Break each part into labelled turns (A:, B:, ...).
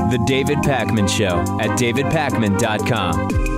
A: The David Pakman Show at davidpakman.com.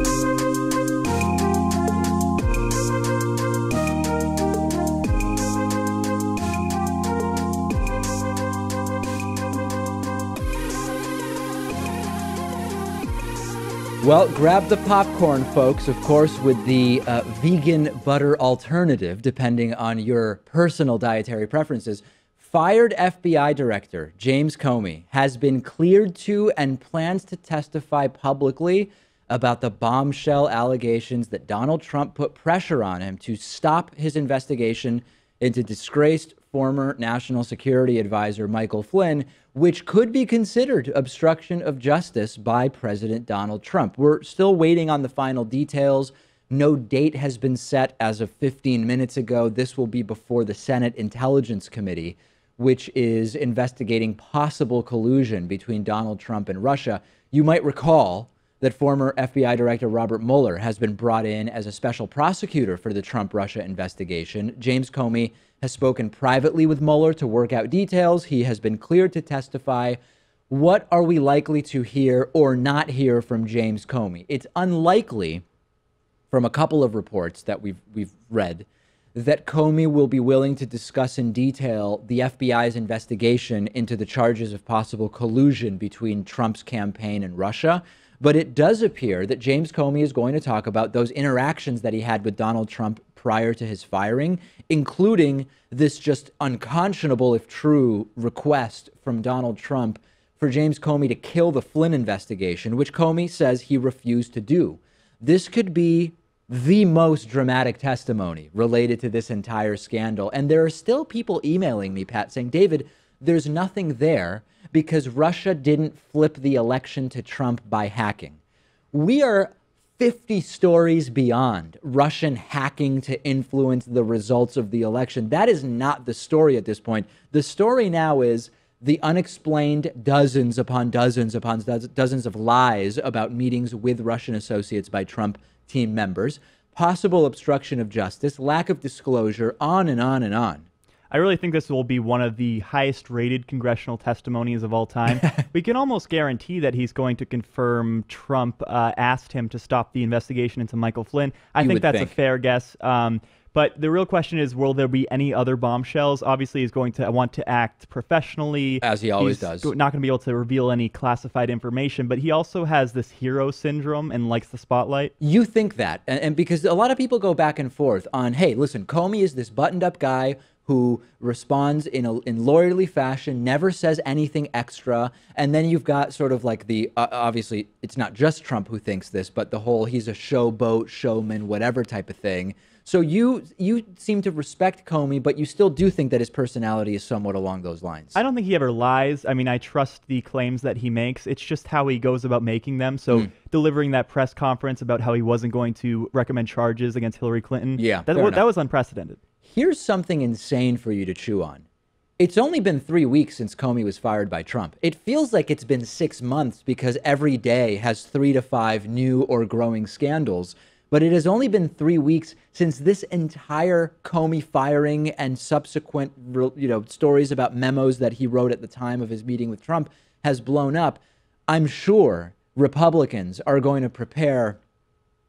B: Well, grab the popcorn, folks, of course, with the vegan butter alternative, depending on your personal dietary preferences. Fired FBI Director James Comey has been cleared to and plans to testify publicly about the bombshell allegations that Donald Trump put pressure on him to stop his investigation into disgraced former National Security Advisor Michael Flynn, which could be considered obstruction of justice by President Donald Trump. We're still waiting on the final details. No date has been set as of 15 minutes ago. This will be before the Senate Intelligence Committee, which is investigating possible collusion between Donald Trump and Russia. You might recall that former FBI Director Robert Mueller has been brought in as a special prosecutor for the Trump-Russia investigation. James Comey has spoken privately with Mueller to work out details. He has been cleared to testify. What are we likely to hear or not hear from James Comey? It's unlikely, from a couple of reports that we've read, that Comey will be willing to discuss in detail the FBI's investigation into the charges of possible collusion between Trump's campaign and Russia. But it does appear that James Comey is going to talk about those interactions that he had with Donald Trump prior to his firing, including this just unconscionable, if true, request from Donald Trump for James Comey to kill the Flynn investigation, which Comey says he refused to do. This could be the most dramatic testimony related to this entire scandal. And there are still people emailing me, Pat, saying, David, there's nothing there because Russia didn't flip the election to Trump by hacking. We are 50 stories beyond Russian hacking to influence the results of the election. That is not the story at this point. The story now is the unexplained dozens upon dozens of lies about meetings with Russian associates by Trump team members, possible obstruction of justice, lack of disclosure, on and on and on.
C: I really think this will be one of the highest rated congressional testimonies of all time. We can almost guarantee that he's going to confirm Trump asked him to stop the investigation into Michael Flynn. I think that's a fair guess. But the real question is, will there be any other bombshells? Obviously, he's going to want to act professionally. As he always does. Not going to be able to reveal any classified information, but he also has this hero syndrome and likes the spotlight.
B: You think that, and because a lot of people go back and forth on, hey, listen, Comey is this buttoned-up guy who responds in lawyerly fashion, never says anything extra. And then you've got sort of like the, obviously, it's not just Trump who thinks this, but the whole he's a showboat, showman, whatever type of thing. So you seem to respect Comey, but you still do think that his personality is somewhat along those lines.
C: I don't think he ever lies. I mean, I trust the claims that he makes. It's just how he goes about making them. So delivering that press conference about how he wasn't going to recommend charges against Hillary Clinton, that was unprecedented.
B: Here's something insane for you to chew on. It's only been 3 weeks since Comey was fired by Trump. It feels like it's been 6 months because every day has 3 to 5 new or growing scandals. But it has only been 3 weeks since this entire Comey firing and subsequent, stories about memos that he wrote at the time of his meeting with Trump has blown up. I'm sure Republicans are going to prepare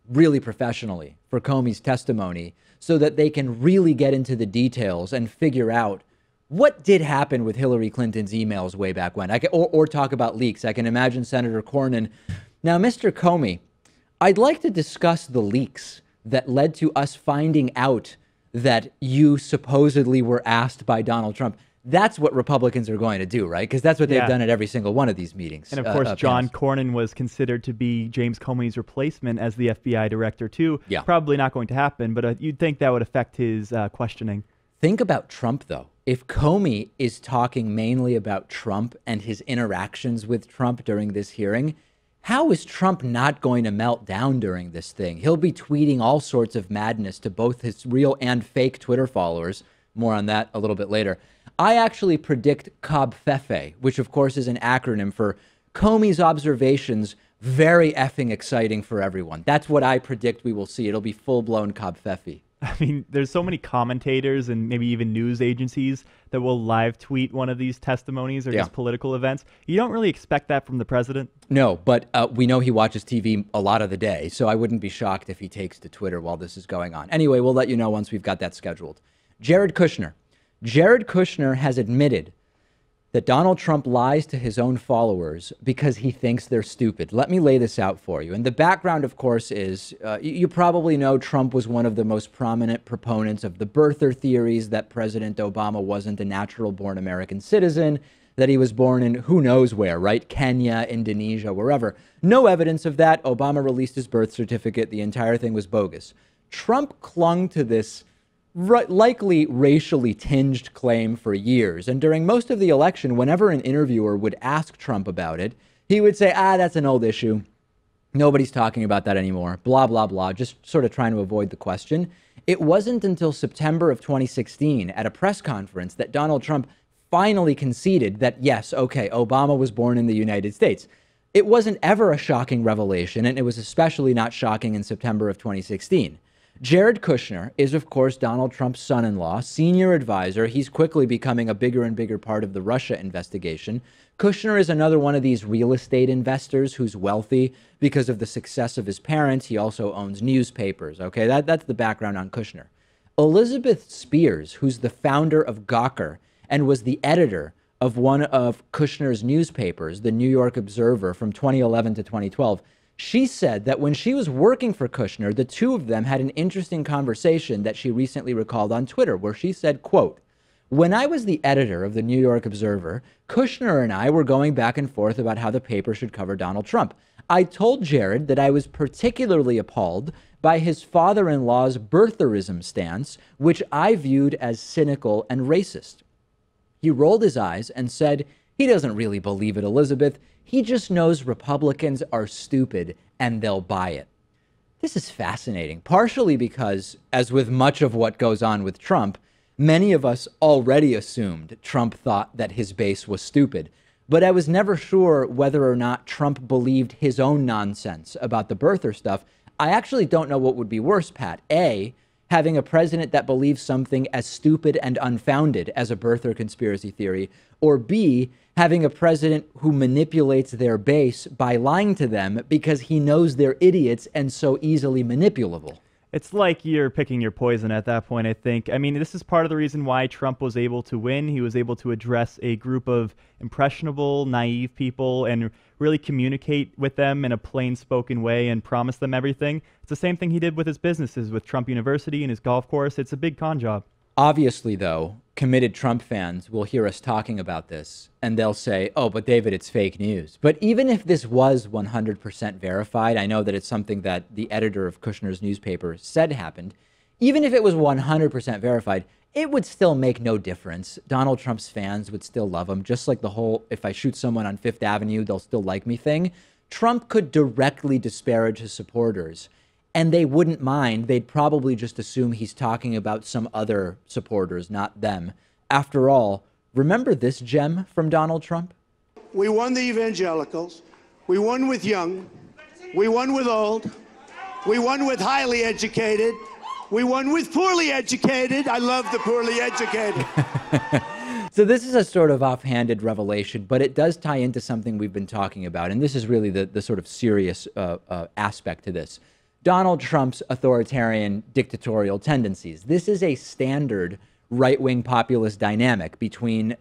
B: really professionally for Comey's testimony so that they can really get into the details and figure out what did happen with Hillary Clinton's emails way back when, or talk about leaks. I can imagine Senator Cornyn. Now, Mr. Comey, I'd like to discuss the leaks that led to us finding out that you supposedly were asked by Donald Trump. That's what Republicans are going to do, right? Because that's what they've done at every single one of these meetings.
C: And of course, John Cornyn was considered to be James Comey's replacement as the FBI director, too. Yeah. Probably not going to happen, but you'd think that would affect his questioning.
B: Think about Trump, though. If Comey is talking mainly about Trump and his interactions with Trump during this hearing, how is Trump not going to melt down during this thing? He'll be tweeting all sorts of madness to both his real and fake Twitter followers. More on that a little bit later. I actually predict covfefe, which of course is an acronym for Comey's observations, very effing exciting for everyone. That's what I predict we will see. It'll be full-blown covfefe.
C: I mean, there's so many commentators and maybe even news agencies that will live tweet one of these testimonies or just political events. You don't really expect that from the president.
B: No, but we know he watches TV a lot of the day, so I wouldn't be shocked if he takes to Twitter while this is going on. Anyway, we'll let you know once we've got that scheduled. Jared Kushner. Jared Kushner has admitted that Donald Trump lies to his own followers because he thinks they're stupid. Let me lay this out for you. And the background, of course, is you probably know Trump was one of the most prominent proponents of the birther theories, that President Obama wasn't a natural-born American citizen, that he was born in who knows where, right? Kenya, Indonesia, wherever. No evidence of that. Obama released his birth certificate. The entire thing was bogus. Trump clung to this likely racially tinged claim for years. And during most of the election, whenever an interviewer would ask Trump about it, he would say, that's an old issue. Nobody's talking about that anymore. Blah, blah, blah. Just sort of trying to avoid the question. It wasn't until September of 2016 at a press conference that Donald Trump finally conceded that, yes, okay, Obama was born in the United States. It wasn't ever a shocking revelation, and it was especially not shocking in September of 2016. Jared Kushner is, of course, Donald Trump's son-in-law, senior advisor. He's quickly becoming a bigger and bigger part of the Russia investigation. Kushner is another one of these real estate investors who's wealthy because of the success of his parents. He also owns newspapers. Okay, that's the background on Kushner. Elizabeth Spiers, who's the founder of Gawker and was the editor of one of Kushner's newspapers, the New York Observer, from 2011 to 2012, she said that when she was working for Kushner, the two of them had an interesting conversation that she recently recalled on Twitter, where she said, quote, "When I was the editor of the New York Observer, Kushner and I were going back and forth about how the paper should cover Donald Trump. I told Jared that I was particularly appalled by his father-in-law's birtherism stance, which I viewed as cynical and racist. He rolled his eyes and said, he doesn't really believe it, Elizabeth. He just knows Republicans are stupid and they'll buy it." This is fascinating, partially because, as with much of what goes on with Trump, many of us already assumed Trump thought that his base was stupid. But I was never sure whether or not Trump believed his own nonsense about the birther stuff. I actually don't know what would be worse, Pat. A, having a president that believes something as stupid and unfounded as a birther conspiracy theory, or B, having a president who manipulates their base by lying to them because he knows they're idiots and so easily manipulable.
C: It's like you're picking your poison at that point, I think. I mean, this is part of the reason why Trump was able to win. He was able to address a group of impressionable, naive people and really communicate with them in a plain-spoken way and promise them everything. It's the same thing he did with his businesses, with Trump University and his golf course. It's a big con job.
B: Obviously, though, committed Trump fans will hear us talking about this and they'll say, oh, but David, it's fake news. But even if this was 100% verified, I know that it's something that the editor of Kushner's newspaper said happened. Even if it was 100% verified, it would still make no difference. Donald Trump's fans would still love him, just like the whole, if I shoot someone on Fifth Avenue, they'll still like me thing. Trump could directly disparage his supporters, and they wouldn't mind. They'd probably just assume he's talking about some other supporters, not them. After all, remember this gem from Donald Trump?
D: We won the evangelicals. We won with young. We won with old. We won with highly educated. We won with poorly educated. I love the poorly educated.
B: So this is a sort of offhanded revelation, but it does tie into something we've been talking about. And this is really the sort of serious aspect to this. Donald Trump's authoritarian dictatorial tendencies. This is a standard right-wing populist dynamic between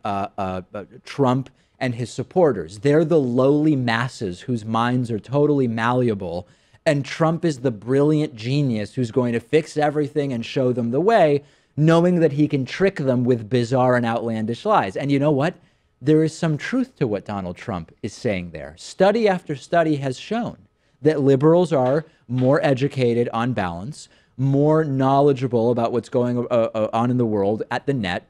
B: Trump and his supporters. They're the lowly masses whose minds are totally malleable, and Trump is the brilliant genius who's going to fix everything and show them the way, knowing that he can trick them with bizarre and outlandish lies. And you know what? There is some truth to what Donald Trump is saying there. Study after study has shown that liberals are more educated on balance, more knowledgeable about what's going on in the world at the net,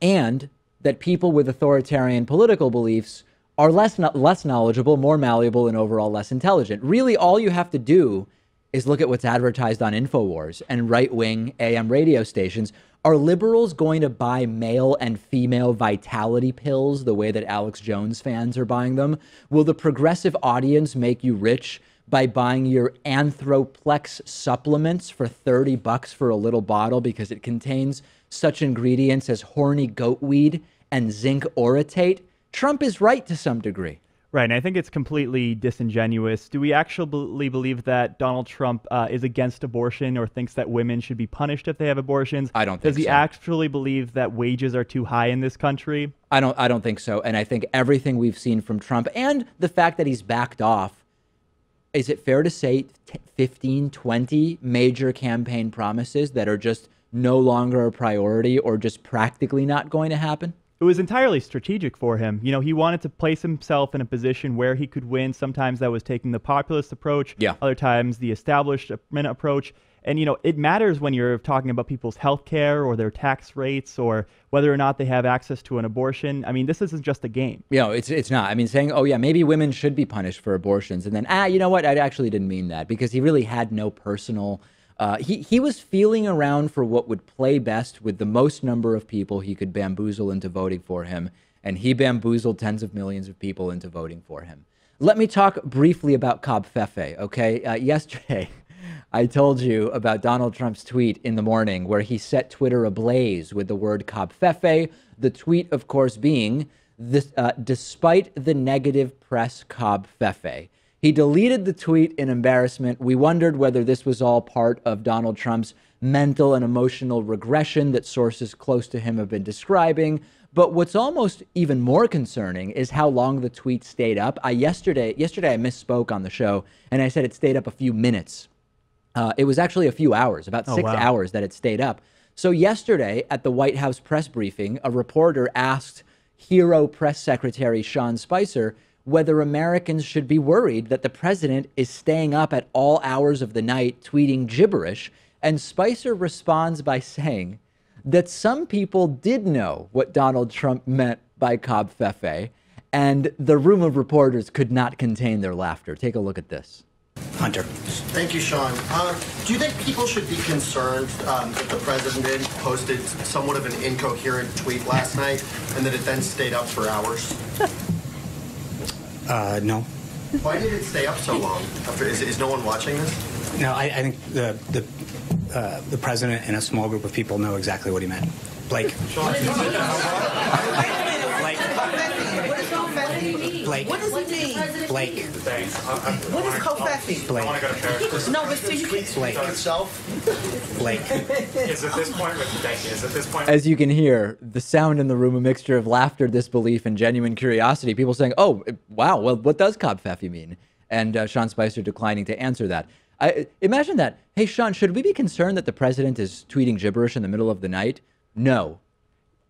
B: and that people with authoritarian political beliefs are less knowledgeable, more malleable, and overall less intelligent. Really, all you have to do is look at what's advertised on InfoWars and right-wing AM radio stations. Are liberals going to buy male and female vitality pills the way that Alex Jones fans are buying them? Will the progressive audience make you rich by buying your Anthroplex supplements for $30 for a little bottle because it contains such ingredients as horny goat weed and zinc orotate, Trump is right to some degree.
C: Right, and I think it's completely disingenuous. Do we actually believe that Donald Trump is against abortion or thinks that women should be punished if they have abortions?
B: I don't think so.
C: Does he actually believe that wages are too high in this country?
B: I don't think so. And I think everything we've seen from Trump and the fact that he's backed off, is it fair to say 15, 20 major campaign promises that are just no longer a priority or just practically not going to happen?
C: It was entirely strategic for him. You know, he wanted to place himself in a position where he could win. Sometimes that was taking the populist approach.
B: Yeah.
C: Other times the establishment approach. And, you know, it matters when you're talking about people's health care or their tax rates or whether or not they have access to an abortion. I mean, this isn't just a game.
B: You know, it's not. I mean, saying, oh, yeah, maybe women should be punished for abortions. And then, you know what? I actually didn't mean that, because he really had no personal... He was feeling around for what would play best with the most number of people he could bamboozle into voting for him, and he bamboozled tens of millions of people into voting for him. Let me talk briefly about covfefe, okay? Yesterday, I told you about Donald Trump's tweet in the morning where he set Twitter ablaze with the word covfefe, the tweet, of course, being, this, despite the negative press covfefe. He deleted the tweet in embarrassment. We wondered whether this was all part of Donald Trump's mental and emotional regression that sources close to him have been describing. But what's almost even more concerning is how long the tweet stayed up. Yesterday I misspoke on the show, and I said it stayed up a few minutes. It was actually a few hours, about 6 hours that it stayed up. So yesterday at the White House press briefing, a reporter asked Hero Press Secretary Sean Spicer whether Americans should be worried that the president is staying up at all hours of the night tweeting gibberish. And Spicer responds by saying that some people did know what Donald Trump meant by covfefe, and the room of reporters could not contain their laughter. Take a look at this.
E: Hunter. Thank you, Sean. Do you think people should be concerned that the president posted somewhat of an incoherent tweet last night and that it then stayed up for hours?
F: No.
E: Why did it stay up so long? Is no one watching this?
F: No, I think the president and a small group of people know exactly what he meant. Blake. Blake.
G: What does it mean?
F: Blake.
G: What is covfefe?
F: Blake.
E: I want to go to Paris.
G: No, but so you can...
F: Blake.
E: Itself?
F: Blake.
H: Is at this point...
B: As you can hear, the sound in the room, a mixture of laughter, disbelief, and genuine curiosity. People saying, oh, wow, well, what does covfefe mean? And Sean Spicer declining to answer that. Imagine that. Hey, Sean, should we be concerned that the president is tweeting gibberish in the middle of the night? No.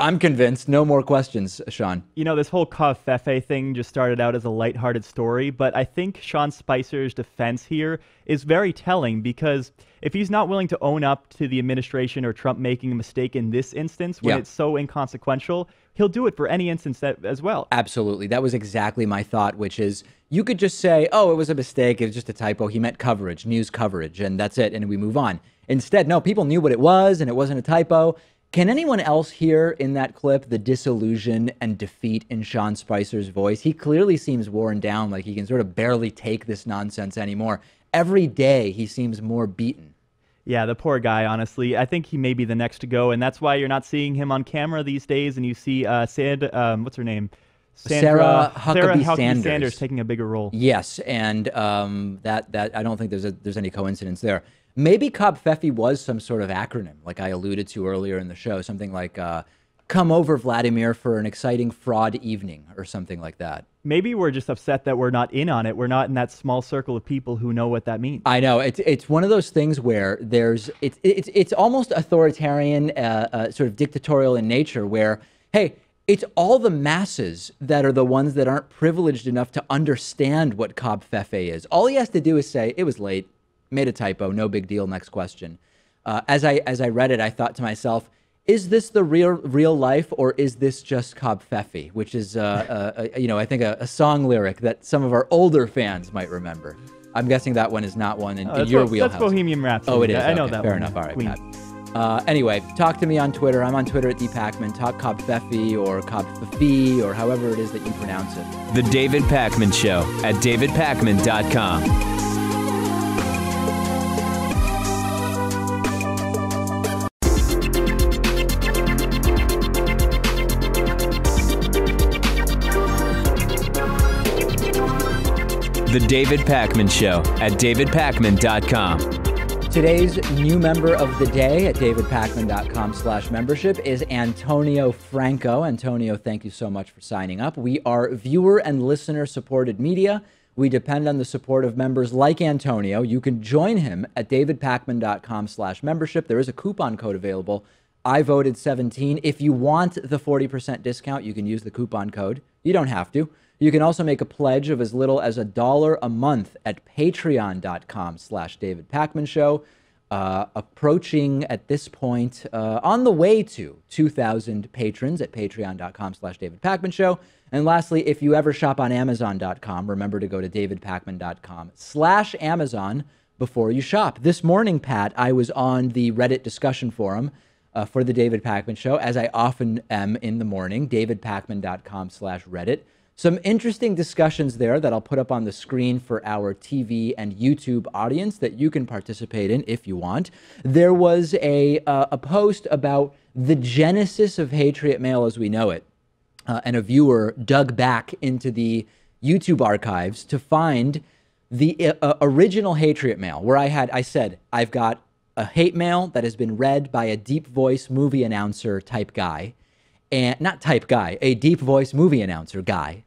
B: I'm convinced. No more questions, Sean.
C: You know, this whole covfefe thing just started out as a lighthearted story, but I think Sean Spicer's defense here is very telling, because if he's not willing to own up to the administration or Trump making a mistake in this instance when it's so inconsequential, he'll do it for any instance as well.
B: Absolutely. That was exactly my thought, which is you could just say, oh, it was a mistake. It was just a typo. He meant coverage, news coverage, and that's it. And we move on. Instead, no, people knew what it was and it wasn't a typo. Can anyone else hear in that clip the disillusion and defeat in Sean Spicer's voice? He clearly seems worn down, like he can sort of barely take this nonsense anymore. Every day he seems more beaten.
C: Yeah, the poor guy, honestly. I think he may be the next to go, and that's why you're not seeing him on camera these days, and you see what's her name?
B: Sarah Huckabee
C: Sanders taking a bigger role.
B: Yes, and that I don't think there's any coincidence there. Maybe covfefe was some sort of acronym, like I alluded to earlier in the show, something like come over, Vladimir, for an exciting fraud evening or something like that.
C: Maybe we're just upset that we're not in on it. We're not in that small circle of people who know what that means.
B: I know. It's one of those things where it's almost authoritarian, sort of dictatorial in nature, where, hey, it's all the masses that are the ones that aren't privileged enough to understand what covfefe is. All he has to do is say, it was late. Made a typo, no big deal, next question. As I read it, I thought to myself, is this the real life, or is this just covfefe, which is, I think a song lyric that some of our older fans might remember. I'm guessing that one is not one in your wheelhouse.
C: That's Bohemian Rhapsody.
B: Oh, it is?
C: I know
B: okay,
C: that
B: fair
C: one.
B: enough. All right,
C: Queen.
B: Pat. Anyway, talk to me on Twitter. I'm on Twitter at @DPacman. Talk covfefe or covfefe or however it is that you pronounce it.
A: The David Pakman Show at davidpakman.com. The David Pakman Show at davidpakman.com.
B: Today's new member of the day at davidpakman.com/membership is Antonio Franco. Antonio, thank you so much for signing up. We are viewer and listener supported media. We depend on the support of members like Antonio. You can join him at davidpakman.com/membership. There is a coupon code available. I voted 17. If you want the 40% discount, you can use the coupon code. You don't have to. You can also make a pledge of as little as $1 a month at patreon.com/davidpakmanshow. Approaching at this point, on the way to 2,000 patrons at patreon.com/davidpakmanshow. And lastly, if you ever shop on amazon.com, remember to go to davidpakman.com/Amazon before you shop. This morning, Pat, I was on the Reddit discussion forum for the David Pakman Show, as I often am in the morning, davidpakman.com/Reddit. Some interesting discussions there that I'll put up on the screen for our TV and YouTube audience that you can participate in if you want. There was a post about the genesis of Patriot Mail as we know it. And a viewer dug back into the YouTube archives to find the original Patriot Mail, where I said, I've got a hate mail that has been read by a deep voice movie announcer type guy, and not type guy, a deep voice movie announcer guy.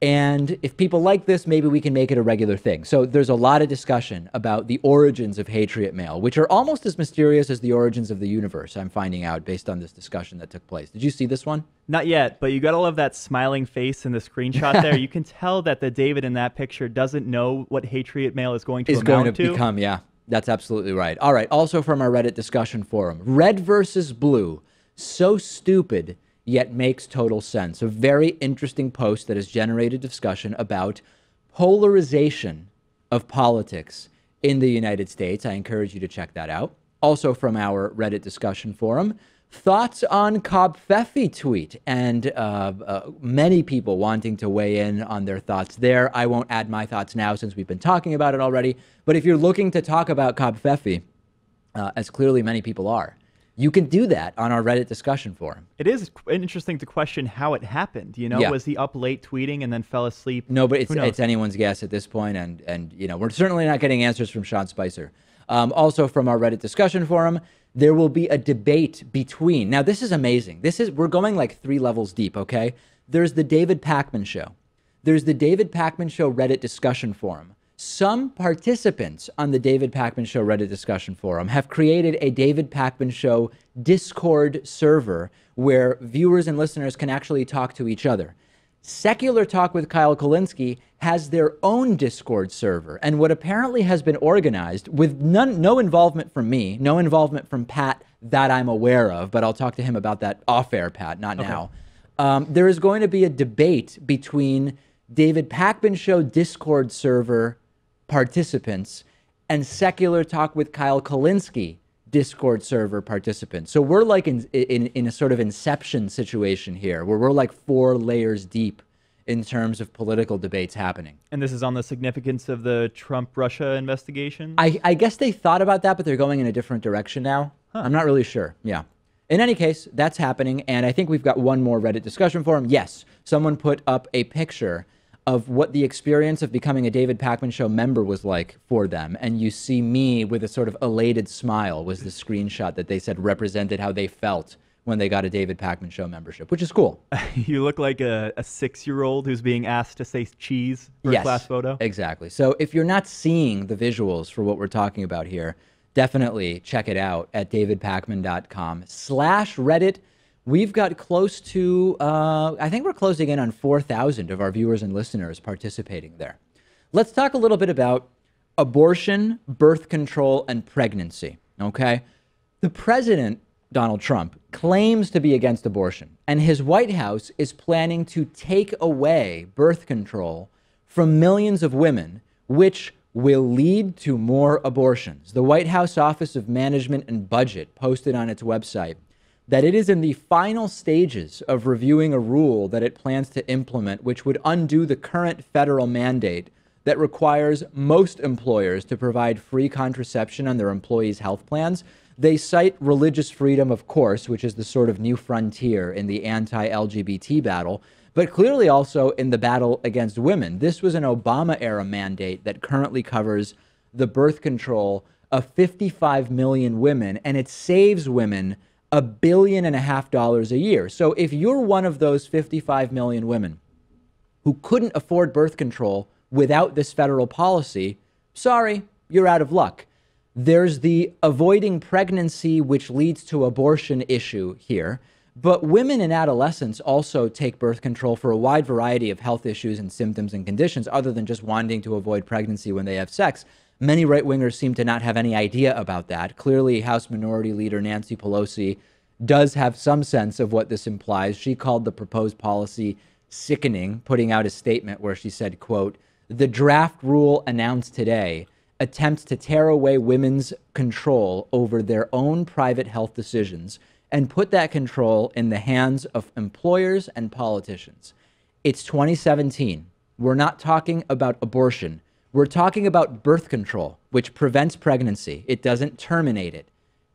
B: And if people like this, maybe we can make it a regular thing. So there's a lot of discussion about the origins of Patriot Mail, which are almost as mysterious as the origins of the universe, I'm finding out based on this discussion that took place. Did you see this one?
C: Not yet, but you got to love that smiling face in the screenshot there. You can tell that the David in that picture doesn't know what Patriot Mail is going to amount to.
B: Become, yeah. That's absolutely right. All right, also from our Reddit discussion forum, red versus blue, so stupid, yet makes total sense. A very interesting post that has generated discussion about polarization of politics in the United States. I encourage you to check that out. Also from our Reddit discussion forum, thoughts on covfefe tweet, and many people wanting to weigh in on their thoughts there. I won't add my thoughts now since we've been talking about it already, but if you're looking to talk about covfefe, as clearly many people are, you can do that on our Reddit discussion forum.
C: It is interesting to question how it happened. You know,
B: Yeah.
C: Was he up late tweeting and then fell asleep?
B: No, but it's anyone's guess at this point, and you know, we're certainly not getting answers from Sean Spicer. Also from our Reddit discussion forum, there will be a debate between. Now, this is amazing. We're going like 3 levels deep. Okay, there's the David Pakman Show. There's the David Pakman Show Reddit discussion forum. Some participants on the David Pakman Show Reddit discussion forum have created a David Pakman Show Discord server where viewers and listeners can actually talk to each other. Secular Talk with Kyle Kulinski has their own Discord server, and what apparently has been organized with no involvement from me, no involvement from Pat that I'm aware of, but I'll talk to him about that off-air, Pat, not now. There is going to be a debate between David Pakman Show Discord server participants and Secular Talk with Kyle Kulinski Discord server participants. So we're like in a sort of inception situation here, where we're like 4 layers deep in terms of political debates happening.
C: And this is on the significance of the Trump-Russia investigation?
B: I guess they thought about that, but they're going in a different direction now. I'm not really sure. Yeah. In any case, that's happening, and I think we've got one more Reddit discussion forum. Yes, someone put up a picture of what the experience of becoming a David Pakman Show member was like for them. And you see me with a sort of elated smile was the screenshot that they said represented how they felt when they got a David Pakman Show membership, which is cool.
C: You look like a 6-year-old who's being asked to say cheese for a class photo.
B: Exactly. So if you're not seeing the visuals for what we're talking about here, definitely check it out at davidpakman.com/Reddit. We've got close to, I think we're closing in on 4,000 of our viewers and listeners participating there. Let's talk a little bit about abortion, birth control, and pregnancy, okay? The president, Donald Trump, claims to be against abortion, and his White House is planning to take away birth control from millions of women, which will lead to more abortions. The White House Office of Management and Budget posted on its website that it is in the final stages of reviewing a rule that it plans to implement, which would undo the current federal mandate that requires most employers to provide free contraception on their employees' health plans. They cite religious freedom, of course, which is the sort of new frontier in the anti-LGBT battle. but clearly also in the battle against women. This was an Obama-era mandate that currently covers the birth control of 55 million women, and it saves women $1.5 billion a year. So if you're one of those 55 million women who couldn't afford birth control without this federal policy, sorry, you're out of luck. There's the avoiding pregnancy, which leads to abortion issue here. But women in adolescence also take birth control for a wide variety of health issues and symptoms and conditions other than just wanting to avoid pregnancy when they have sex. Many right-wingers seem to not have any idea about that. Clearly, House Minority Leader Nancy Pelosi does have some sense of what this implies. She called the proposed policy sickening, putting out a statement where she said, quote, "The draft rule announced today attempts to tear away women's control over their own private health decisions and put that control in the hands of employers and politicians." It's 2017. We're not talking about abortion. We're talking about birth control, which prevents pregnancy. It doesn't terminate it.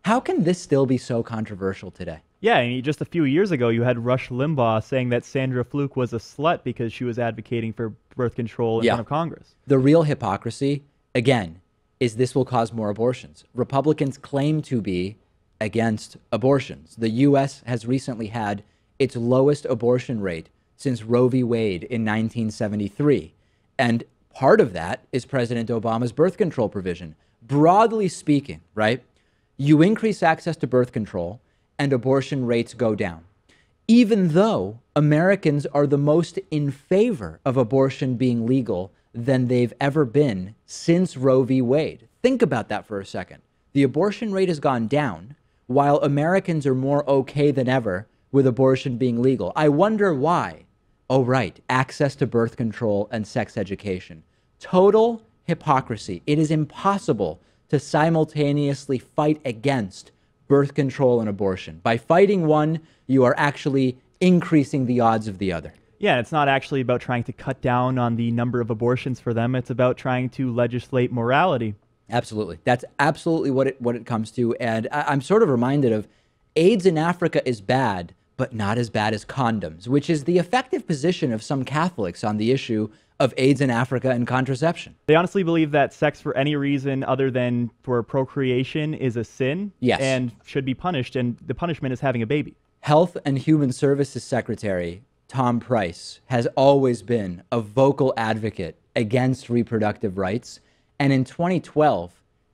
B: How can this still be so controversial today?
C: Yeah, I mean, just a few years ago, you had Rush Limbaugh saying that Sandra Fluke was a slut because she was advocating for birth control in front of Congress.
B: The real hypocrisy, again, is this will cause more abortions. Republicans claim to be against abortions. The U.S. has recently had its lowest abortion rate since Roe v. Wade in 1973. And part of that is President Obama's birth control provision. Broadly speaking, right, you increase access to birth control and abortion rates go down. Even though Americans are the most in favor of abortion being legal than they've ever been since Roe v. Wade. Think about that for a second. The abortion rate has gone down while Americans are more okay than ever with abortion being legal. I wonder why. Oh, right. Access to birth control and sex education. Total hypocrisy. It is impossible to simultaneously fight against birth control and abortion. By fighting one, you are actually increasing the odds of the other.
C: Yeah, it's not actually about trying to cut down on the number of abortions for them. It's about trying to legislate morality.
B: Absolutely. That's absolutely what it comes to. And I'm sort of reminded of AIDS in Africa is bad, but not as bad as condoms, which is the effective position of some Catholics on the issue of AIDS in Africa and contraception.
C: They honestly believe that sex for any reason other than for procreation is a sin and should be punished, and the punishment is having a baby.
B: Health and Human Services Secretary Tom Price has always been a vocal advocate against reproductive rights. And in 2012,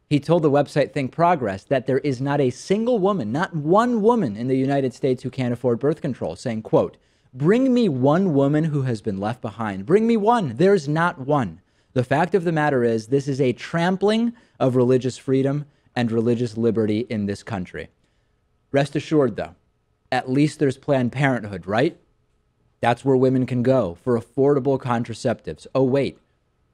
B: he told the website Think Progress that there is not a single woman, not one woman in the United States who can't afford birth control, saying, quote, "Bring me one woman who has been left behind. Bring me one. There's not one. The fact of the matter is this is a trampling of religious freedom and religious liberty in this country." Rest assured, though, at least there's Planned Parenthood, right? That's where women can go for affordable contraceptives. Oh, wait,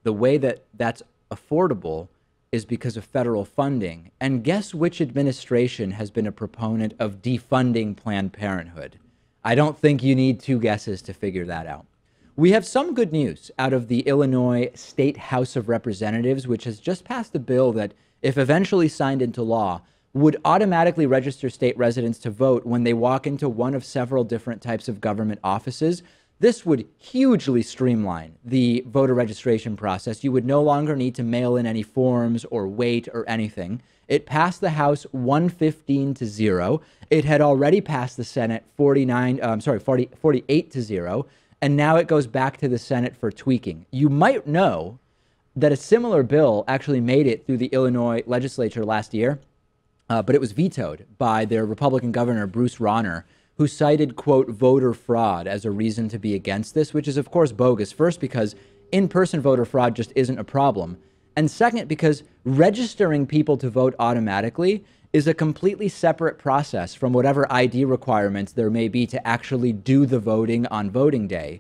B: the way that that's affordable is because of federal funding. And guess which administration has been a proponent of defunding Planned Parenthood? I don't think you need two guesses to figure that out. We have some good news out of the Illinois State House of Representatives, which has just passed a bill that, if eventually signed into law, would automatically register state residents to vote when they walk into one of several different types of government offices. This would hugely streamline the voter registration process. You would no longer need to mail in any forms or wait or anything. It passed the House 115-0. It had already passed the Senate 48-0, and now it goes back to the Senate for tweaking. You might know that a similar bill actually made it through the Illinois legislature last year, but it was vetoed by their Republican governor, Bruce Rauner, who cited, quote, voter fraud as a reason to be against this, which is, of course, bogus. First, because in-person voter fraud just isn't a problem. And second, because registering people to vote automatically is a completely separate process from whatever ID requirements there may be to actually do the voting on voting day.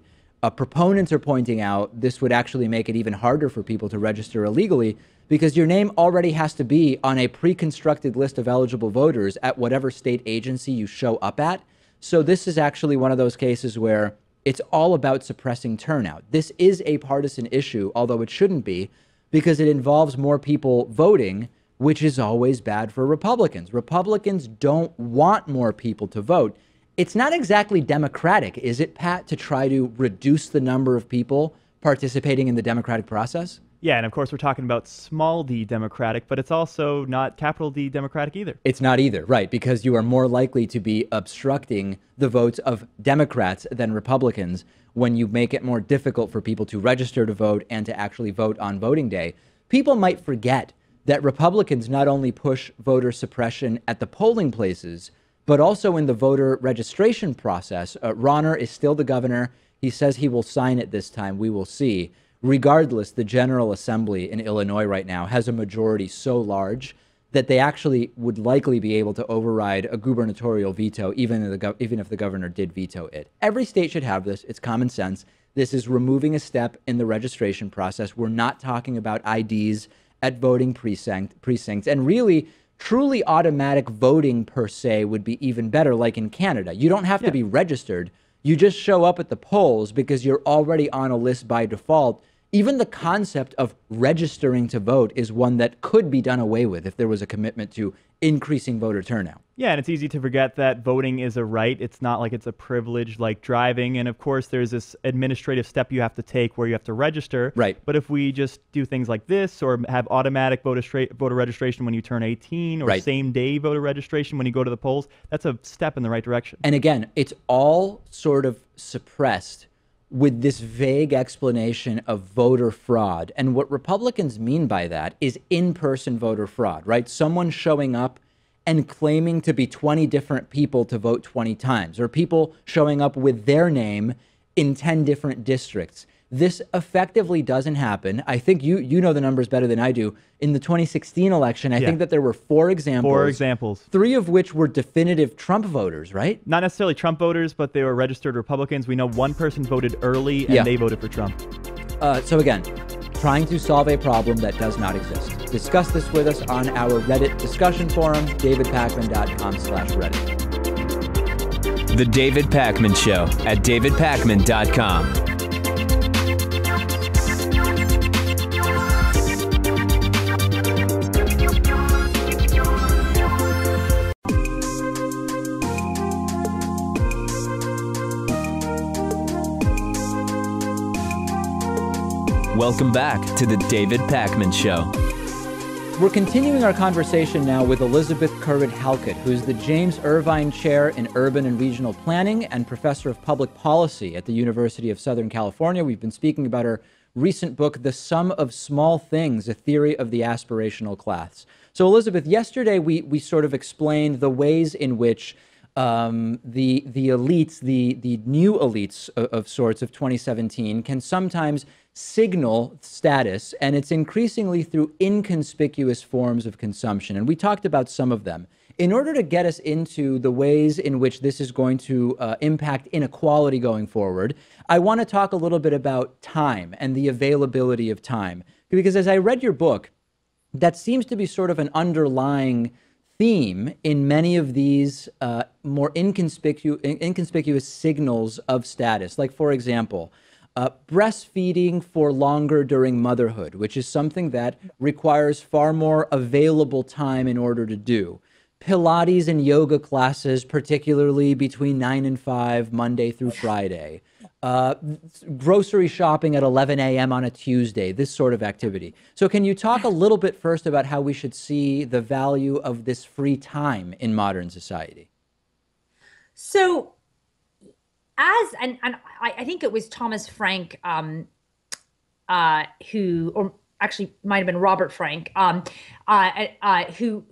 B: Proponents are pointing out this would actually make it even harder for people to register illegally because your name already has to be on a pre-constructed list of eligible voters at whatever state agency you show up at. So this is actually one of those cases where it's all about suppressing turnout. This is a partisan issue, although it shouldn't be, because it involves more people voting, which is always bad for Republicans. Republicans don't want more people to vote. it's not exactly democratic, is it, Pat, to try to reduce the number of people participating in the democratic process?
C: Yeah, and of course we're talking about small d democratic, but it's also not capital D democratic either.
B: It's not either, right, because you are more likely to be obstructing the votes of Democrats than Republicans when you make it more difficult for people to register to vote and to actually vote on voting day. People might forget that Republicans not only push voter suppression at the polling places, but also in the voter registration process. Rauner is still the governor. He says he will sign it this time. We will see. Regardless, the General Assembly in Illinois right now has a majority so large that they actually would likely be able to override a gubernatorial veto, even if the governor did veto it. Every state should have this. It's common sense. This is removing a step in the registration process. We're not talking about IDs at voting precincts. And really, truly automatic voting per se would be even better, like in Canada. You don't have to be registered. You just show up at the polls because you're already on a list by default. Even the concept of registering to vote is one that could be done away with if there was a commitment to increasing voter turnout.
C: Yeah, and it's easy to forget that voting is a right. It's not like it's a privilege like driving. And of course, there's this administrative step you have to take where you have to register.
B: Right.
C: But if we just do things like this or have automatic voter registration when you turn 18 or same day voter registration when you go to the polls, that's a step in the right direction.
B: And again, it's all sort of suppressed with this vague explanation of voter fraud. And what Republicans mean by that is in-person voter fraud, right? Someone showing up and claiming to be 20 different people to vote 20 times, or people showing up with their name in 10 different districts. This effectively doesn't happen. I think you know the numbers better than I do. In the 2016 election, I think that there were 4 examples.
C: 4 examples.
B: 3 of which were definitive Trump voters, right?
C: Not necessarily Trump voters, but they were registered Republicans. We know one person voted early and they voted for Trump.
B: So again, trying to solve a problem that does not exist. Discuss this with us on our Reddit discussion forum, davidpakman.com/Reddit.
A: The David Pakman Show at davidpakman.com. Welcome back to the David Pakman Show.
B: We're continuing our conversation now with Elizabeth Currid-Halkett, who's the James Irvine Chair in Urban and Regional Planning and Professor of Public Policy at the University of Southern California. We've been speaking about her recent book, The Sum of Small Things, A Theory of the Aspirational Class. So, Elizabeth, yesterday we sort of explained the ways in which the elites, the new elites of sorts of 2017 can sometimes signal status, and it's increasingly through inconspicuous forms of consumption. And we talked about some of them. In order to get us into the ways in which this is going to impact inequality going forward, I want to talk a little bit about time and the availability of time. Because as I read your book, that seems to be sort of an underlying theme in many of these more inconspicuous signals of status. Like, for example, breastfeeding for longer during motherhood, which is something that requires far more available time in order to do. Pilates and yoga classes, particularly between 9 and 5, Monday through Friday. Grocery shopping at 11 a.m. on a Tuesday, this sort of activity. So can you talk a little bit first about how we should see the value of this free time in modern society?
I: So and I think it was Thomas Frank who, or actually might have been Robert Frank, who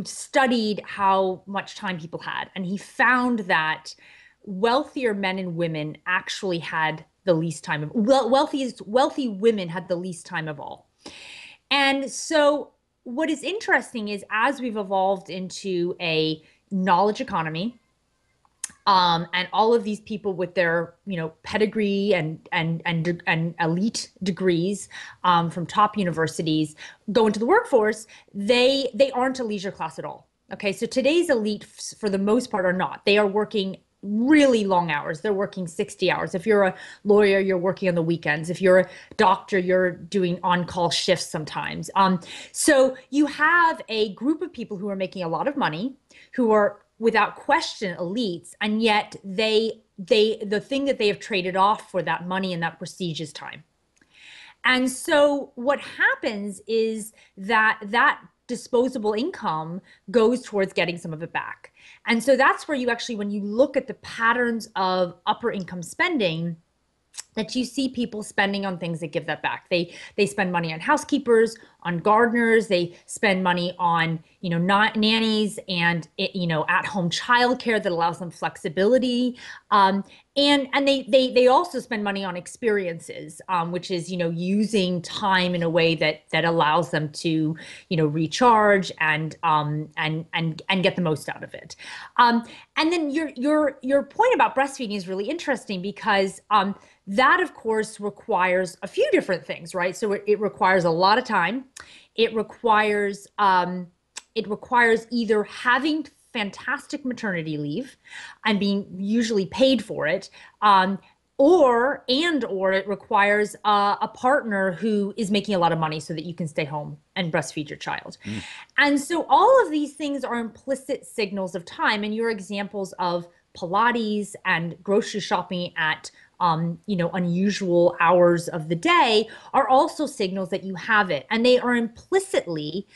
I: studied how much time people had, and he found that wealthier men and women actually had the least time of wealthy women had the least time of all. And so what is interesting is, as we've evolved into a knowledge economy, and all of these people with their, pedigree and elite degrees from top universities go into the workforce, they aren't a leisure class at all. Okay, so today's elite, for the most part, are not. They are working really long hours. They're working 60 hours. If you're a lawyer, you're working on the weekends. If you're a doctor, you're doing on-call shifts sometimes. So you have a group of people who are making a lot of money, who are without question elites, and yet the thing that they have traded off for that money and that prestige is time. And so what happens is that disposable income goes towards getting some of it back. And so that's where you actually, when you look at the patterns of upper income spending, that you see people spending on things that give that back. They spend money on housekeepers, on gardeners. They spend money on, not nannies and, at-home childcare that allows them flexibility. And they also spend money on experiences, which is, using time in a way that allows them to, recharge and get the most out of it. And then your point about breastfeeding is really interesting because that, of course, requires a few different things, right? So it requires a lot of time. It requires either having fantastic maternity leave and being usually paid for it, or it requires a partner who is making a lot of money so that you can stay home and breastfeed your child. And so all of these things are implicit signals of time. And your examples of Pilates and grocery shopping at unusual hours of the day are also signals that you have it. And they are implicitly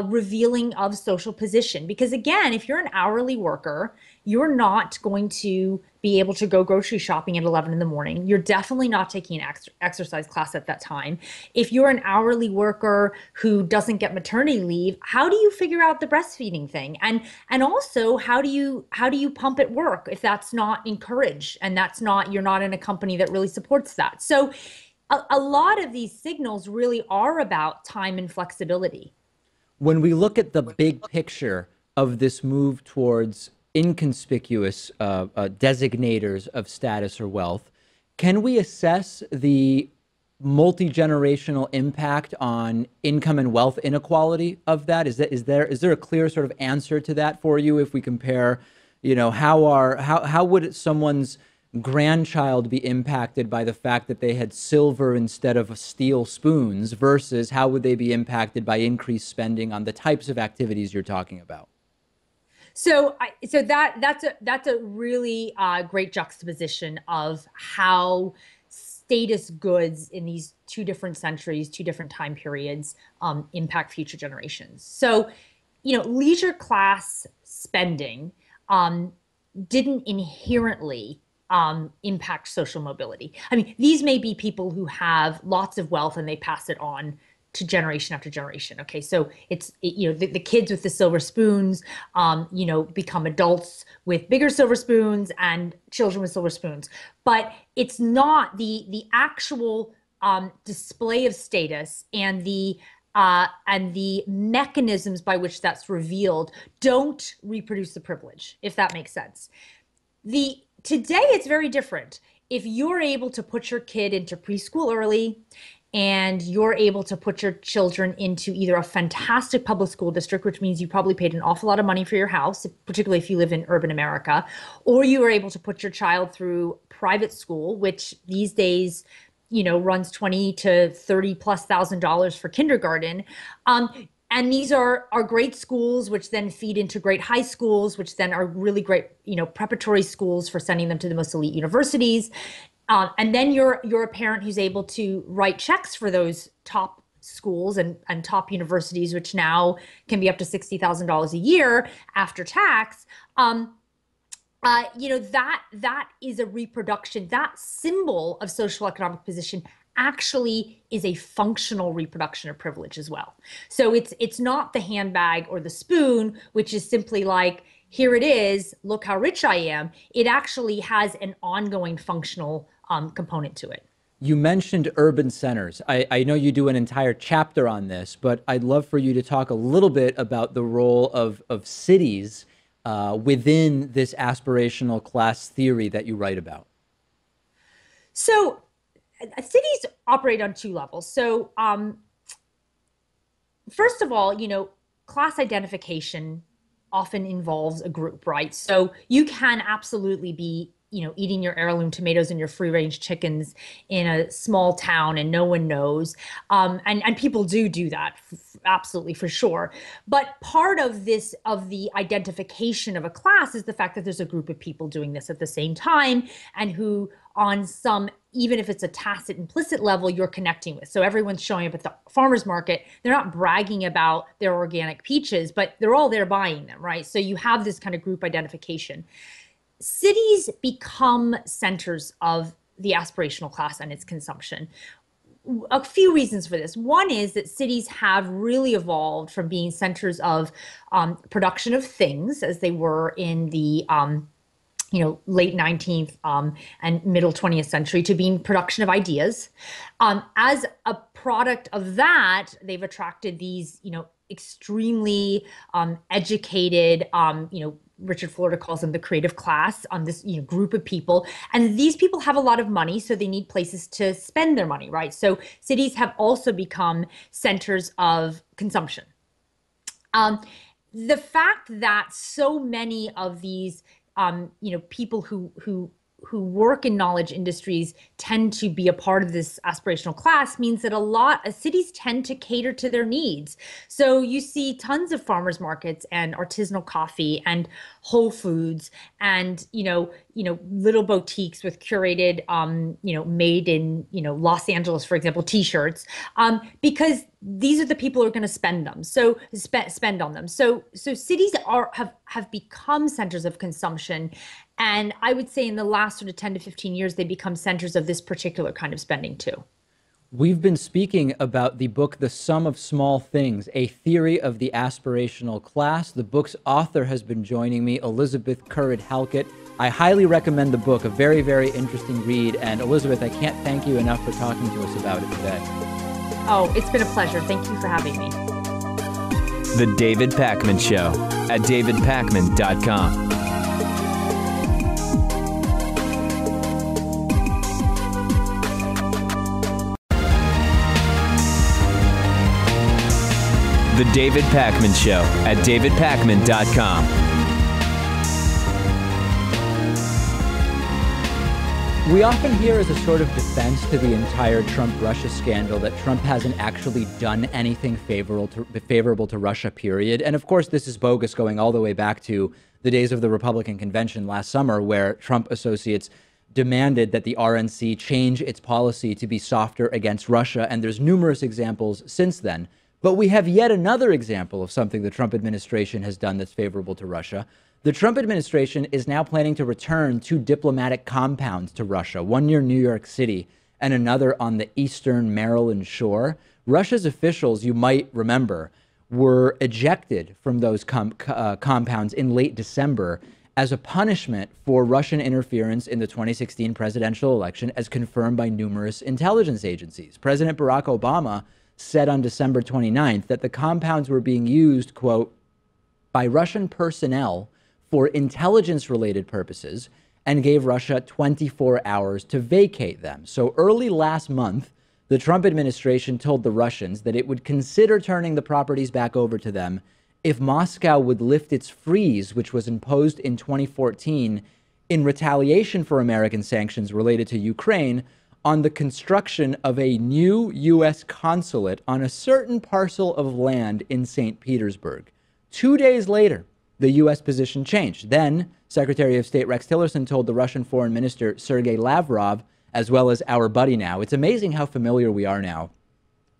I: revealing of social position. Because again, if you're an hourly worker, you're not going to be able to go grocery shopping at 11 in the morning. You're definitely not taking an exercise class at that time. If you're an hourly worker who doesn't get maternity leave, how do you figure out the breastfeeding thing? And also, how do you pump at work if that's not encouraged and you're not in a company that really supports that? So a lot of these signals really are about time and flexibility.
B: When we look at the big picture of this move towards inconspicuous designators of status or wealth, can we assess the multi-generational impact on income and wealth inequality of that? Is there a clear sort of answer to that for you? If we compare, how would someone's grandchild be impacted by the fact that they had silver instead of steel spoons versus how would they be impacted by increased spending on the types of activities you're talking about?
I: So that's a really great juxtaposition of how status goods in these two different centuries, two different time periods, impact future generations. So, leisure class spending didn't inherently impact social mobility. I mean, these may be people who have lots of wealth and they pass it on to generation after generation. Okay, so the kids with the silver spoons, become adults with bigger silver spoons and children with silver spoons. But it's not the actual display of status and the mechanisms by which that's revealed don't reproduce the privilege, if that makes sense. Today, it's very different. If you're able to put your kid into preschool early and you're able to put your children into either a fantastic public school district, which means you probably paid an awful lot of money for your house, particularly if you live in urban America, or you are able to put your child through private school, which these days, runs $20,000 to $30,000+ for kindergarten. And these are great schools, which then feed into great high schools, which then are really great, preparatory schools for sending them to the most elite universities. And then you're a parent who's able to write checks for those top schools and top universities, which now can be up to $60,000 a year after tax. That is a reproduction. That symbol of social economic position actually is a functional reproduction of privilege as well. So it's not the handbag or the spoon, which is simply like, here it is, look how rich I am. It actually has an ongoing functional component to it.
B: You mentioned urban centers. I know you do an entire chapter on this, but I'd love for you to talk a little bit about the role of cities within this aspirational class theory that you write about.
I: So cities operate on two levels. So first of all, class identification often involves a group, right? So you can absolutely be, eating your heirloom tomatoes and your free-range chickens in a small town and no one knows. And people do that absolutely, for sure. But part of this, of the identification of a class, is the fact that there's a group of people doing this at the same time, and who on some, even if it's a tacit implicit level, you're connecting with. So everyone's showing up at the farmer's market. They're not bragging about their organic peaches, but they're all there buying them, right? So you have this kind of group identification. Cities become centers of the aspirational class and its consumption. A few reasons for this. One is that cities have really evolved from being centers of production of things, as they were in the late 19th and middle 20th century, to being production of ideas. As a product of that, they've attracted these, extremely educated, Richard Florida calls them the creative class, on this group of people. And these people have a lot of money, so they need places to spend their money, right? So cities have also become centers of consumption. The fact that so many of these people who work in knowledge industries tend to be a part of this aspirational class means that a lot of cities tend to cater to their needs. So you see tons of farmers markets and artisanal coffee and Whole Foods and, little boutiques with curated, made in, Los Angeles, for example, T-shirts, because these are the people who are going to spend them. So spend on them. So cities have become centers of consumption. And I would say in the last sort of 10 to 15 years, they become centers of this particular kind of spending too.
B: We've been speaking about the book, The Sum of Small Things, A Theory of the Aspirational Class. The book's author has been joining me, Elizabeth Currid-Halkett. I highly recommend the book, a very, very interesting read. And Elizabeth, I can't thank you enough for talking to us about it today.
I: Oh, it's been a pleasure. Thank you for having me.
A: The David Pakman Show at davidpakman.com. The David Pakman Show at davidpakman.com.
B: We often hear as a sort of defense to the entire Trump-Russia scandal that Trump hasn't actually done anything favorable to Russia, period. And of course, this is bogus, going all the way back to the days of the Republican convention last summer, where Trump associates demanded that the RNC change its policy to be softer against Russia. And there's numerous examples since then. But we have yet another example of something the Trump administration has done that's favorable to Russia. The Trump administration is now planning to return 2 diplomatic compounds to Russia, one near New York City and another on the eastern Maryland shore. Russia's officials, you might remember, were ejected from those compounds in late December as a punishment for Russian interference in the 2016 presidential election, as confirmed by numerous intelligence agencies. President Barack Obama said on December 29th that the compounds were being used, quote, by Russian personnel for intelligence-related purposes, and gave Russia 24 hours to vacate them. So early last month, the Trump administration told the Russians that it would consider turning the properties back over to them if Moscow would lift its freeze, which was imposed in 2014 in retaliation for American sanctions related to Ukraine, on the construction of a new U.S. consulate on a certain parcel of land in St. Petersburg. 2 days later, the U.S. position changed. Then, Secretary of State Rex Tillerson told the Russian Foreign Minister Sergei Lavrov, as well as our buddy now. It's amazing how familiar we are now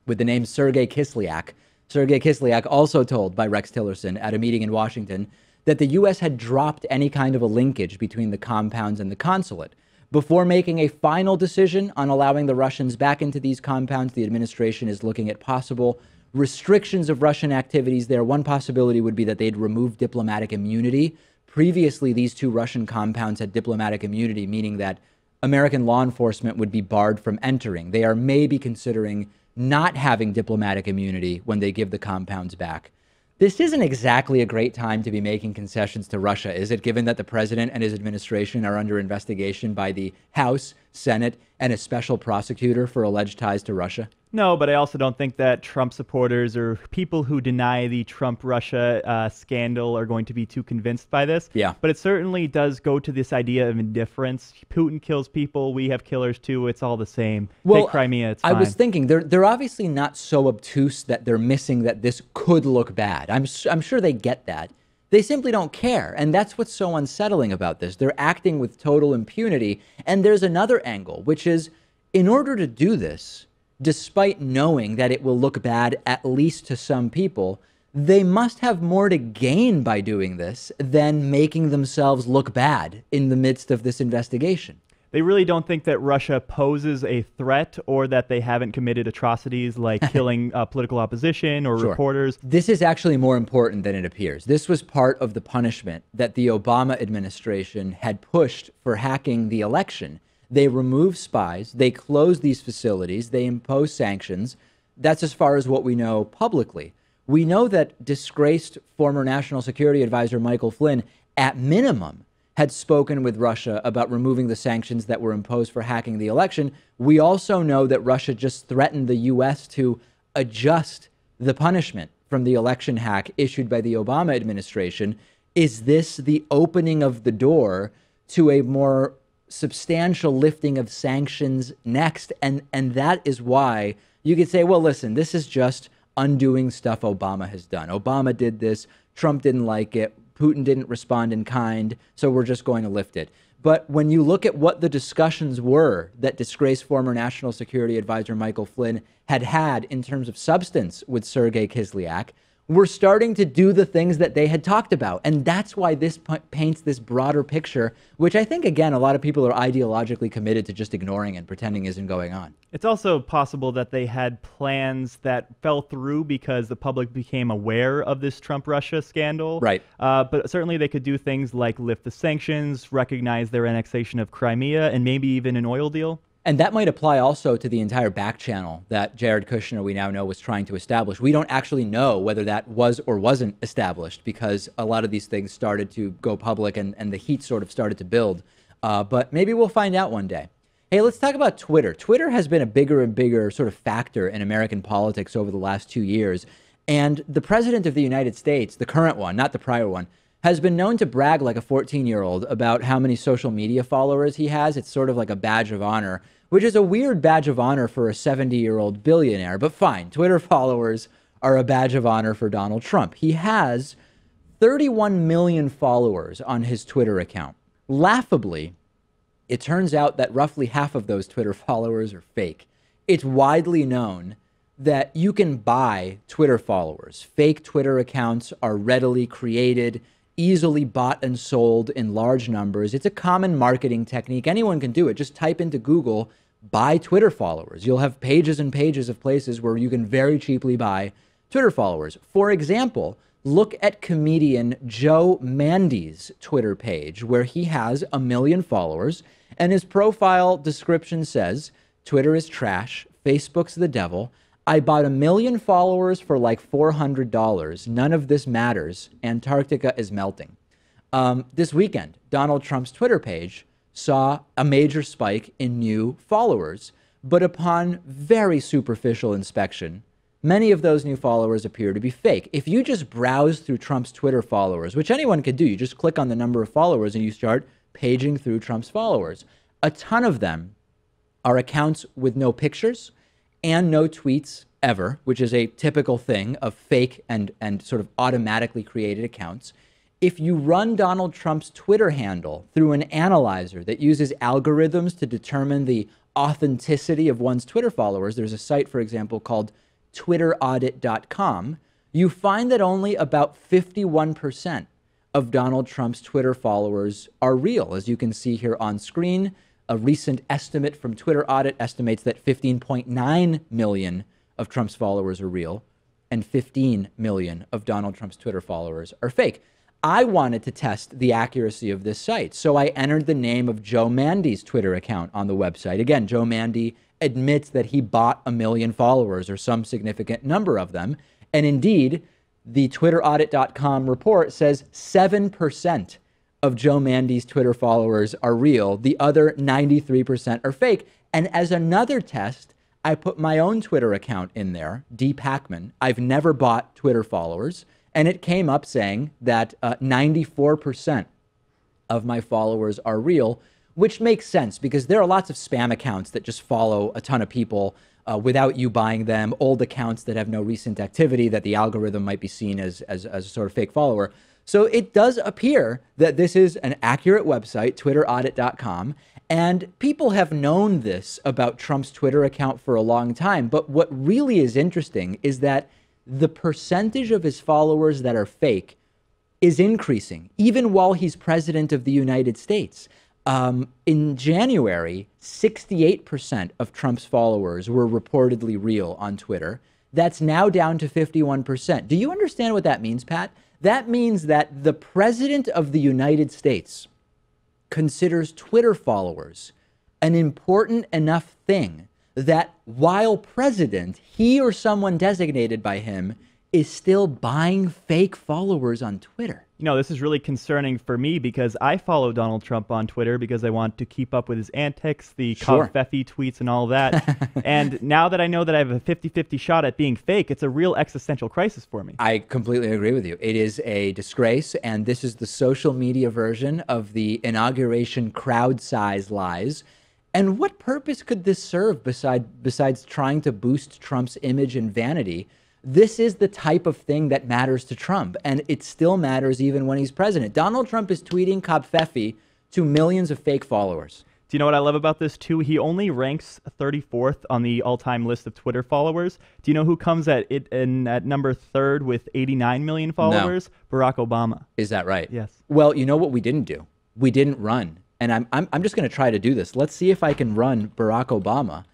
B: with the name Sergei Kislyak. Sergei Kislyak also told by Rex Tillerson at a meeting in Washington that the U.S. had dropped any kind of a linkage between the compounds and the consulate. Before making a final decision on allowing the Russians back into these compounds, the administration is looking at possible restrictions of Russian activities there. One possibility would be that they'd remove diplomatic immunity. Previously, these 2 Russian compounds had diplomatic immunity, meaning that American law enforcement would be barred from entering. They are maybe considering not having diplomatic immunity when they give the compounds back. This isn't exactly a great time to be making concessions to Russia, is it, given that the president and his administration are under investigation by the House, Senate, and a special prosecutor for alleged ties to Russia?
C: No, but I also don't think that Trump supporters or people who deny the Trump-Russia scandal are going to be too convinced by this.
B: Yeah.
C: But it certainly does go to this idea of indifference. Putin kills people. We have killers too. It's all the same.
B: Well,
C: Take Crimea. It's fine.
B: I was thinking they're obviously not so obtuse that they're missing that this could look bad. I'm sure they get that. They simply don't care. And that's what's so unsettling about this. They're acting with total impunity. And there's another angle, which is in order to do this, despite knowing that it will look bad, at least to some people, they must have more to gain by doing this than making themselves look bad in the midst of this investigation.
C: They really don't think that Russia poses a threat or that they haven't committed atrocities like killing political opposition or reporters.
B: This is actually more important than it appears. This was part of the punishment that the Obama administration had pushed for hacking the election. They removed spies, they closed these facilities, they imposed sanctions. That's as far as what we know publicly. We know that disgraced former National Security Advisor Michael Flynn, at minimum, had spoken with Russia about removing the sanctions that were imposed for hacking the election. We also know that Russia just threatened the U.S. to adjust the punishment from the election hack issued by the Obama administration. Is this the opening of the door to a more substantial lifting of sanctions next? And that is why you could say, well, listen, this is just undoing stuff Obama has done. Obama did this. Trump didn't like it. Putin didn't respond in kind. So we're just going to lift it. But when you look at what the discussions were that disgraced former National Security Advisor Michael Flynn had in terms of substance with Sergei Kislyak, we're starting to do the things that they had talked about. And that's why this paints this broader picture, which I think, again, a lot of people are ideologically committed to just ignoring and pretending isn't going on.
C: It's also possible that they had plans that fell through because the public became aware of this Trump-Russia scandal.
B: Right.
C: But certainly they could do things like lift the sanctions, recognize their annexation of Crimea, and maybe even an oil deal.
B: And that might apply also to the entire back channel that Jared Kushner, we now know, was trying to establish. We don't actually know whether that was or wasn't established because a lot of these things started to go public and the heat sort of started to build. But maybe we'll find out one day. Hey, let's talk about Twitter. Twitter has been a bigger and bigger sort of factor in American politics over the last 2 years. And the president of the United States, the current one, not the prior one, has been known to brag like a 14-year-old about how many social media followers he has. It's sort of like a badge of honor, which is a weird badge of honor for a 70-year-old billionaire. But fine, Twitter followers are a badge of honor for Donald Trump. He has 31 million followers on his Twitter account. Laughably, it turns out that roughly half of those Twitter followers are fake. It's widely known that you can buy Twitter followers. Fake Twitter accounts are readily created, easily bought and sold in large numbers. It's a common marketing technique. Anyone can do it. Just type into Google, buy Twitter followers. You'll have pages and pages of places where you can very cheaply buy Twitter followers. For example, look at comedian Joe Mandy's Twitter page, where he has 1 million followers, and his profile description says, Twitter is trash, Facebook's the devil, I bought 1 million followers for like $400. None of this matters. Antarctica is melting. This weekend, Donald Trump's Twitter page saw a major spike in new followers. But upon very superficial inspection, many of those new followers appear to be fake. If you just browse through Trump's Twitter followers, which anyone could do, you just click on the number of followers and you start paging through Trump's followers. A ton of them are accounts with no pictures and no tweets ever, which is a typical thing of fake and sort of automatically created accounts. If you run Donald Trump's Twitter handle through an analyzer that uses algorithms to determine the authenticity of one's Twitter followers, there's a site, for example, called TwitterAudit.com, you find that only about 51% of Donald Trump's Twitter followers are real. As you can see here on screen, a recent estimate from Twitter Audit estimates that 15.9 million of Trump's followers are real and 15 million of Donald Trump's Twitter followers are fake. I wanted to test the accuracy of this site, so I entered the name of Joe Mandy's Twitter account on the website. Again, Joe Mandy admits that he bought 1 million followers or some significant number of them. And indeed, the TwitterAudit.com report says 7% of Joe Mandy's Twitter followers are real. The other 93% are fake. And as another test, I put my own Twitter account in there, dpacman. I've never bought Twitter followers. And it came up saying that 94% of my followers are real, which makes sense because there are lots of spam accounts that just follow a ton of people without you buying them, old accounts that have no recent activity that the algorithm might be seen as a sort of fake follower. So it does appear that this is an accurate website, twitteraudit.com, and people have known this about Trump's Twitter account for a long time. But what really is interesting is that the percentage of his followers that are fake is increasing, even while he's president of the United States. In January, 68% of Trump's followers were reportedly real on Twitter. That's now down to 51%. Do you understand what that means, Pat? That means that the president of the United States considers Twitter followers an important enough thing that while president, he or someone designated by him is still buying fake followers on Twitter.
C: You know, this is really concerning for me because I follow Donald Trump on Twitter because I want to keep up with his antics, the covfefe tweets and all that. And now that I know that I have a 50-50 shot at being fake, it's a real existential crisis for me.
B: I completely agree with you. It is a disgrace, and this is the social media version of the inauguration crowd size lies. And what purpose could this serve besides trying to boost Trump's image and vanity? This is the type of thing that matters to Trump, and it still matters even when he's president. Donald Trump is tweeting covfefe to millions of fake followers.
C: Do you know what I love about this, too? He only ranks 34th on the all-time list of Twitter followers. Do you know who comes at number 3rd with 89 million followers? No. Barack Obama.
B: Is that right?
C: Yes.
B: Well, you know what we didn't do? We didn't run. And I'm just going to try to do this. Let's see if I can run Barack Obama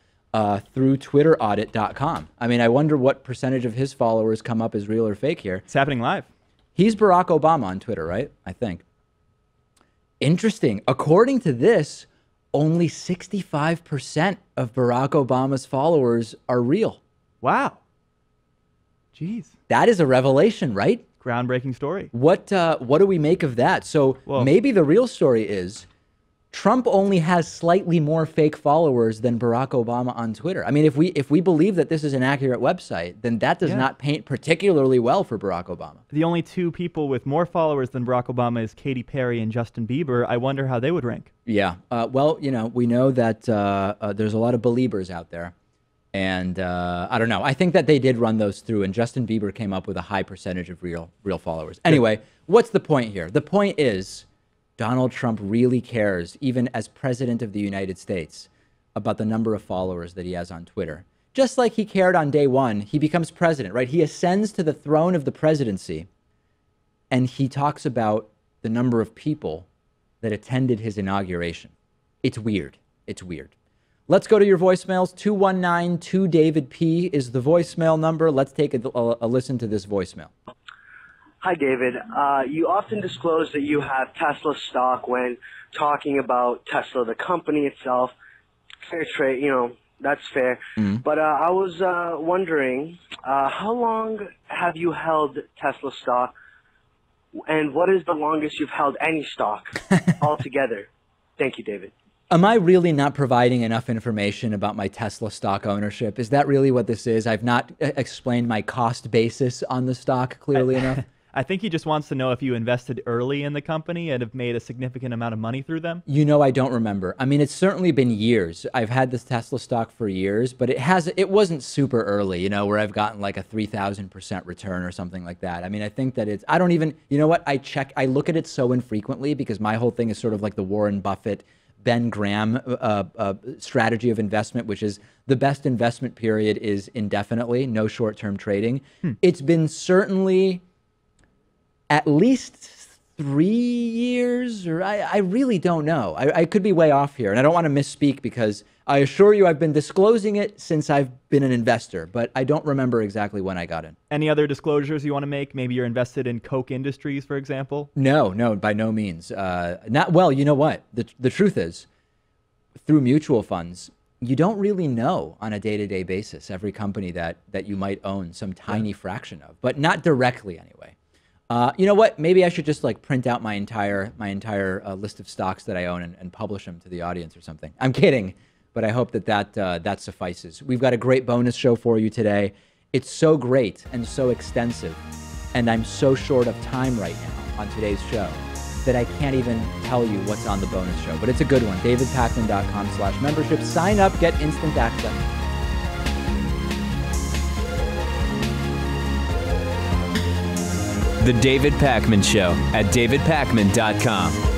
B: through TwitterAudit.com. I mean, I wonder what percentage of his followers come up as real or fake here.
C: It's happening live.
B: He's Barack Obama on Twitter, right? I think. Interesting. According to this, only 65% of Barack Obama's followers are real.
C: Wow. Jeez.
B: That is a revelation, right?
C: Groundbreaking story.
B: What do we make of that? So maybe the real story is Trump only has slightly more fake followers than Barack Obama on Twitter. I mean, if we believe that this is an accurate website, then that does not paint particularly well for Barack Obama.
C: The only two people with more followers than Barack Obama is Katy Perry and Justin Bieber. I wonder how they would rank.
B: Yeah. Well, you know, we know that there's a lot of Beliebers out there. And I don't know. I think that they did run those through, and Justin Bieber came up with a high percentage of real followers. Anyway, what's the point here? The point is Donald Trump really cares, even as president of the United States, about the number of followers that he has on Twitter. Just like he cared on day one, he becomes president, right? He ascends to the throne of the presidency, and he talks about the number of people that attended his inauguration. It's weird. It's weird. Let's go to your voicemails. 219-2-DAVID-P is the voicemail number. Let's take a listen to this voicemail.
J: Hi, David. You often disclose that you have Tesla stock when talking about Tesla, the company itself. Fair trade, you know, that's fair. Mm-hmm. But I was wondering, how long have you held Tesla stock, and what is the longest you've held any stock altogether? Thank you, David.
B: Am I really not providing enough information about my Tesla stock ownership? Is that really what this is? I've not explained my cost basis on the stock clearly enough.
C: I think he just wants to know if you invested early in the company and have made a significant amount of money through them.
B: You know, I don't remember. I mean, it's certainly been years. I've had this Tesla stock for years, but it wasn't super early, you know, where I've gotten like a 3,000% return or something like that. I mean, I think that I don't even, you know what? I look at it so infrequently because my whole thing is sort of like the Warren Buffett, Ben Graham strategy of investment, which is the best investment period is indefinitely, no short-term trading. It's been certainly at least 3 years, or I really don't know. I could be way off here, and I don't want to misspeak because I assure you I've been disclosing it since I've been an investor, but I don't remember exactly when I got in.
C: Any other disclosures you want to make? Maybe you're invested in Koch Industries, for example?
B: No, by no means. Well, you know what? The truth is, through mutual funds, you don't really know on a day-to-day basis every company that you might own some tiny fraction of, but not directly anyway. You know what? Maybe I should just like print out my entire list of stocks that I own and publish them to the audience or something. I'm kidding. but I hope that suffices. We've got a great bonus show for you today. It's so great and so extensive, and I'm so short of time right now on today's show that I can't even tell you what's on the bonus show. But it's a good one. davidpakman.com/membership. Sign up, get instant access.
A: The David Pakman Show at davidpakman.com.